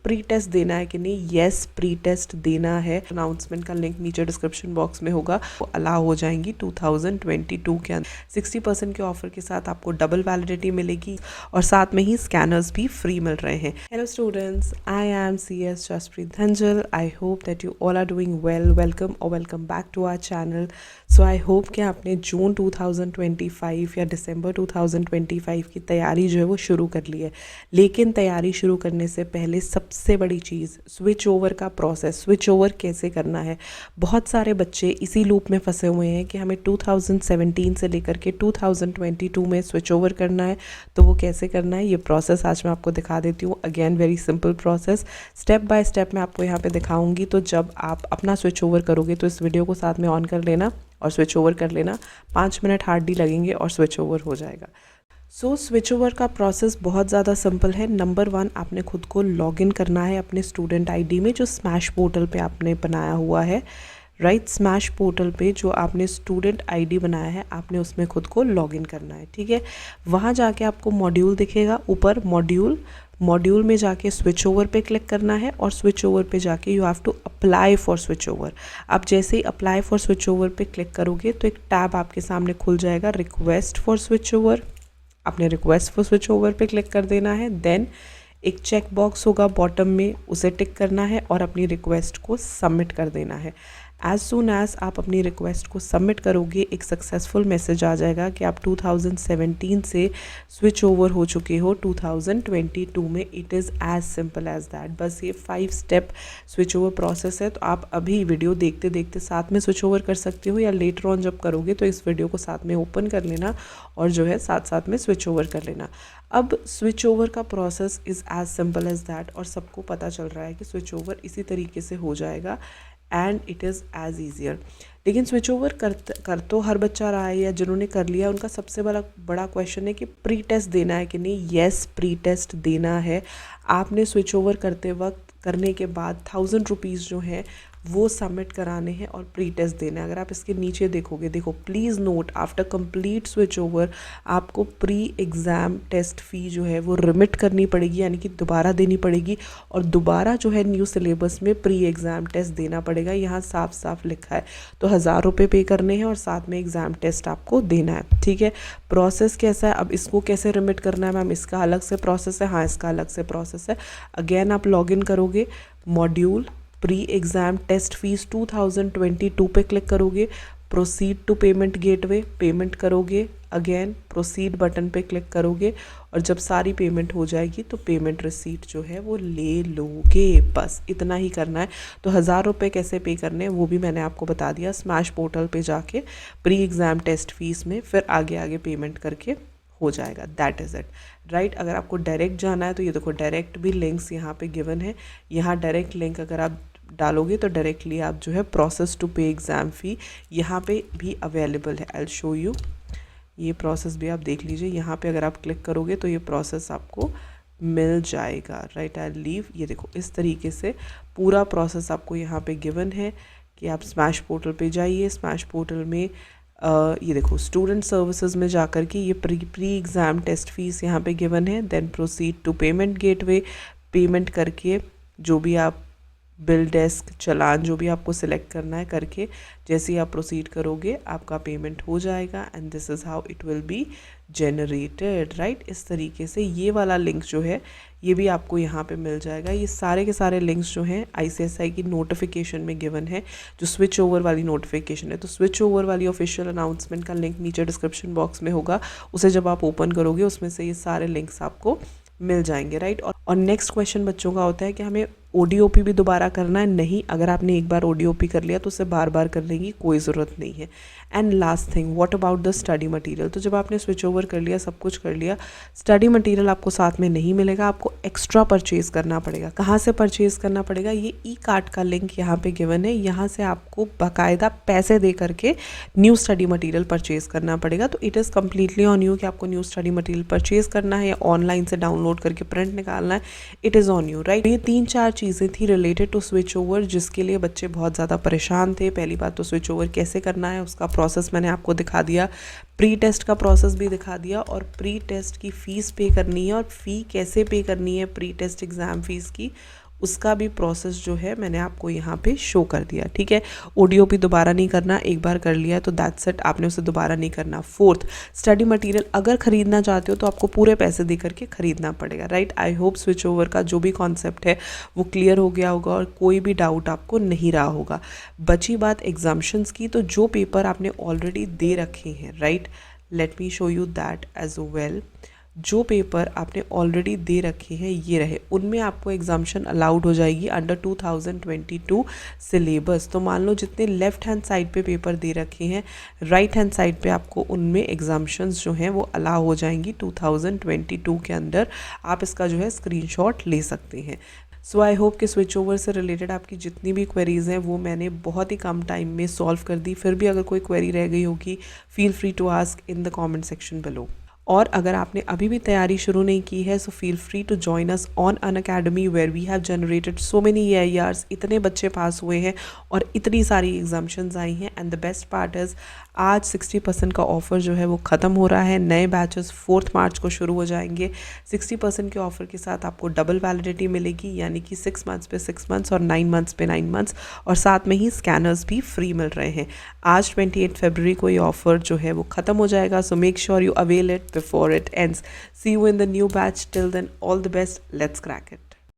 Pre test देना है कि नहीं? येस, प्री टेस्ट देना है। अनाउंसमेंट का लिंक नीचे डिस्क्रिप्शन बॉक्स में होगा। वो अलाउ हो जाएंगी 2022 के अंदर। 60% के ऑफर के साथ आपको डबल वैलिडिटी मिलेगी और साथ में ही स्कैनर्स भी फ्री मिल रहे हैं। Hello students, I am CS Jaspreet Dhanjal. I hope that you all are doing well. Welcome और welcome back to our channel. So I hope कि आपने जून 2025 या दिसंबर 2025 की तैयारी जो है वो शुरू कर ली है। लेकिन तैयारी शुरू करने से पहले सबसे बड़ी चीज़ स्विच ओवर का प्रोसेस, स्विच ओवर कैसे करना है। बहुत सारे बच्चे इसी लूप में फंसे हुए हैं कि हमें 2017 से लेकर के 2022 में स्विच ओवर करना है। तो वो कैसे करना है, ये प्रोसेस आज मैं आपको दिखा देती हूँ। Again very simple process, step by step मैं आपको यहाँ पे दिखाऊंगी। तो जब आप अपना स्विच ओवर करोगे तो इस वीडियो को साथ में ऑन कर लेना और स्विच ओवर कर लेना। 5 मिनट हार्डली लगेंगे और स्विच ओवर हो जाएगा। सो स्विच ओवर का प्रोसेस बहुत ज़्यादा सिंपल है। नंबर 1, आपने खुद को लॉगिन करना है अपने स्टूडेंट आईडी में जो स्मैश पोर्टल पे आपने बनाया हुआ है। राइट, स्मैश पोर्टल पे जो आपने स्टूडेंट आईडी बनाया है आपने उसमें खुद को लॉगिन करना है। ठीक है, वहाँ जाके आपको मॉड्यूल दिखेगा ऊपर, मॉड्यूल में जाके स्विच ओवर पे क्लिक करना है और स्विच ओवर पे जाके you have to apply for switch over. आप जैसे ही अप्लाई फॉर स्विच ओवर पे क्लिक करोगे तो एक टैब आपके सामने खुल जाएगा, रिक्वेस्ट फॉर स्विच ओवर। आपने रिक्वेस्ट फॉर स्विच ओवर पे क्लिक कर देना है। देन एक चेक बॉक्स होगा बॉटम में, उसे टिक करना है और अपनी रिक्वेस्ट को सबमिट कर देना है। एज सून एज आप अपनी रिक्वेस्ट को सबमिट करोगे एक सक्सेसफुल मैसेज आ जाएगा कि आप 2017 से स्विच ओवर हो चुके हो 2022 में। It is as simple as that. बस ये 5 स्टेप स्विच ओवर प्रोसेस है। तो आप अभी वीडियो देखते देखते साथ में स्विच ओवर कर सकते हो या लेटर ऑन जब करोगे तो इस वीडियो को साथ में ओपन कर लेना और जो है साथ साथ में स्विच ओवर कर लेना। अब स्विच ओवर का process is as simple as that और सबको पता चल रहा है कि स्विच ओवर इसी तरीके से हो जाएगा and it is as easier. लेकिन स्विच ओवर कर तो हर बच्चा रहा है या जिन्होंने कर लिया उनका सबसे बड़ा क्वेश्चन है कि प्री टेस्ट देना है कि नहीं। येस, प्री टेस्ट देना है। आपने स्विच ओवर करने के बाद 1000 रुपीज़ जो है वो सबमिट कराने हैं और प्री टेस्ट देना है। अगर आप इसके नीचे देखोगे, देखो please note, after complete switch over आपको प्री एग्ज़ाम टेस्ट फ़ी जो है वो रिमिट करनी पड़ेगी, यानी कि दोबारा देनी पड़ेगी और दोबारा जो है न्यू सिलेबस में प्री एग्ज़ाम टेस्ट देना पड़ेगा। यहाँ साफ साफ लिखा है। तो 1000 रुपये पे करने हैं और साथ में एग्ज़ाम टेस्ट आपको देना है। ठीक है, प्रोसेस कैसा है, अब इसको कैसे रिमिट करना है मैम, इसका अलग से प्रोसेस है। हाँ, इसका अलग से प्रोसेस है। अगेन आप लॉगिन करोगे, module pre exam test fees 2022 पे क्लिक करोगे, proceed to payment gateway payment करोगे, अगेन प्रोसीड बटन पे क्लिक करोगे और जब सारी पेमेंट हो जाएगी तो पेमेंट रिसीट जो है वो ले लोगे। बस इतना ही करना है। तो 1000 रुपये कैसे पे करने हैं वो भी मैंने आपको बता दिया। स्मैश पोर्टल पे जाके प्री एग्ज़ाम टेस्ट फीस में फिर आगे पेमेंट करके हो जाएगा। That is it, right. अगर आपको डायरेक्ट जाना है तो ये देखो डायरेक्ट भी लिंक्स यहाँ पे गिवन है। यहाँ डायरेक्ट लिंक अगर आप डालोगे तो डायरेक्टली आप जो है प्रोसेस टू पे एग्ज़ाम फ़ी यहाँ पे भी अवेलेबल है। आई विल शो यू, ये प्रोसेस भी आप देख लीजिए। यहाँ पे अगर आप क्लिक करोगे तो ये प्रोसेस आपको मिल जाएगा। राइट, आई लीव, ये देखो इस तरीके से पूरा प्रोसेस आपको यहाँ पे गिवन है कि आप स्मैश पोर्टल पे जाइए। स्मैश पोर्टल में ये देखो स्टूडेंट सर्विसेज में जाकर के ये प्री एग्ज़ाम टेस्ट फीस यहाँ पे गिवन है। Then proceed to payment gateway, payment करके जो भी आप बिल डेस्क चालान जो भी आपको सिलेक्ट करना है करके जैसे ही आप प्रोसीड करोगे आपका पेमेंट हो जाएगा and this is how it will be generated. Right, इस तरीके से ये वाला लिंक जो है ये भी आपको यहाँ पे मिल जाएगा। ये सारे के सारे लिंक्स जो हैं ICSI की नोटिफिकेशन में गिवन है, जो स्विच ओवर वाली नोटिफिकेशन है। तो स्विच ओवर वाली ऑफिशियल अनाउंसमेंट का लिंक नीचे डिस्क्रिप्शन बॉक्स में होगा, उसे जब आप ओपन करोगे उसमें से ये सारे लिंक्स आपको मिल जाएंगे। राइट, और नेक्स्ट क्वेश्चन बच्चों का होता है कि हमें ODOP भी दोबारा करना है। नहीं, अगर आपने एक बार ODOP कर लिया तो उसे बार बार करने की कोई ज़रूरत नहीं है। And last thing, what about the study material. तो जब आपने स्विच ओवर कर लिया, सब कुछ कर लिया, स्टडी मटेरियल आपको साथ में नहीं मिलेगा, आपको एक्स्ट्रा परचेज़ करना पड़ेगा। कहाँ से परचेज़ करना पड़ेगा, ये E-कार्ट का लिंक यहाँ पे गिवन है। यहाँ से आपको बाकायदा पैसे दे करके न्यू स्टडी मटेरियल परचेज़ करना पड़ेगा। तो it is completely on you कि आपको न्यू स्टडी मटेरियल परचेज़ करना है या ऑनलाइन से डाउनलोड करके प्रिंट निकालना है। It is on you. Right, ये 3-4 चीज़ें थी रिलेटेड टू स्विच ओवर जिसके लिए बच्चे बहुत ज़्यादा परेशान थे। पहली बात तो स्विच ओवर कैसे करना है उसका प्रोसेस मैंने आपको दिखा दिया, प्री टेस्ट का प्रोसेस भी दिखा दिया और प्री टेस्ट की फ़ीस पे करनी है और फ़ी कैसे पे करनी है प्री टेस्ट एग्ज़ाम फ़ीस की उसका भी प्रोसेस जो है मैंने आपको यहाँ पे शो कर दिया, ठीक है। ऑडियो भी दोबारा नहीं करना, एक बार कर लिया तो दैट्स इट, आपने उसे दोबारा नहीं करना। फोर्थ, स्टडी मटेरियल अगर खरीदना चाहते हो तो आपको पूरे पैसे दे करके खरीदना पड़ेगा, right. I hope switch over का जो भी कॉन्सेप्ट है वो क्लियर हो गया होगा और कोई भी डाउट आपको नहीं रहा होगा। बची बात एग्जाम्शंस की, तो जो पेपर आपने ऑलरेडी दे रखे हैं, right, let me show you that as well. जो पेपर आपने ऑलरेडी दे रखे हैं ये रहे, उनमें आपको एग्जाम्शन अलाउड हो जाएगी अंडर 2022 सिलेबस। तो मान लो जितने लेफ्ट हैंड साइड पे पेपर दे रखे हैं, राइट हैंड साइड पे आपको उनमें एग्जाम्शंस जो हैं वो अलाउ हो जाएंगी 2022 के अंदर। आप इसका जो है स्क्रीनशॉट ले सकते हैं। सो आई होप कि स्विच ओवर से रिलेटेड आपकी जितनी भी क्वेरीज़ हैं वो मैंने बहुत ही कम टाइम में सॉल्व कर दी। फिर भी अगर कोई क्वेरी रह गई होगी, feel free to ask in the comment section below. और अगर आपने अभी भी तैयारी शुरू नहीं की है, so feel free to join us on Unacademy where we have generated so many EIRs। इतने बच्चे पास हुए हैं और इतनी सारी एग्जाम्शंस आई हैं। And the best part is आज 60% का ऑफ़र जो है वो ख़त्म हो रहा है। नए बैचेस 4 मार्च को शुरू हो जाएंगे। 60% के ऑफ़र के साथ आपको डबल वैलिडिटी मिलेगी, यानी कि 6 मंथ्स पे 6 मंथ्स और 9 मंथ्स पे 9 मंथ्स, और साथ में ही स्कैनर्स भी फ्री मिल रहे हैं। आज 28 फरवरी को ये ऑफ़र जो है वो ख़त्म हो जाएगा। So make sure you avail it before it ends. See you in the new batch. Till then, all the best. Let's crack it.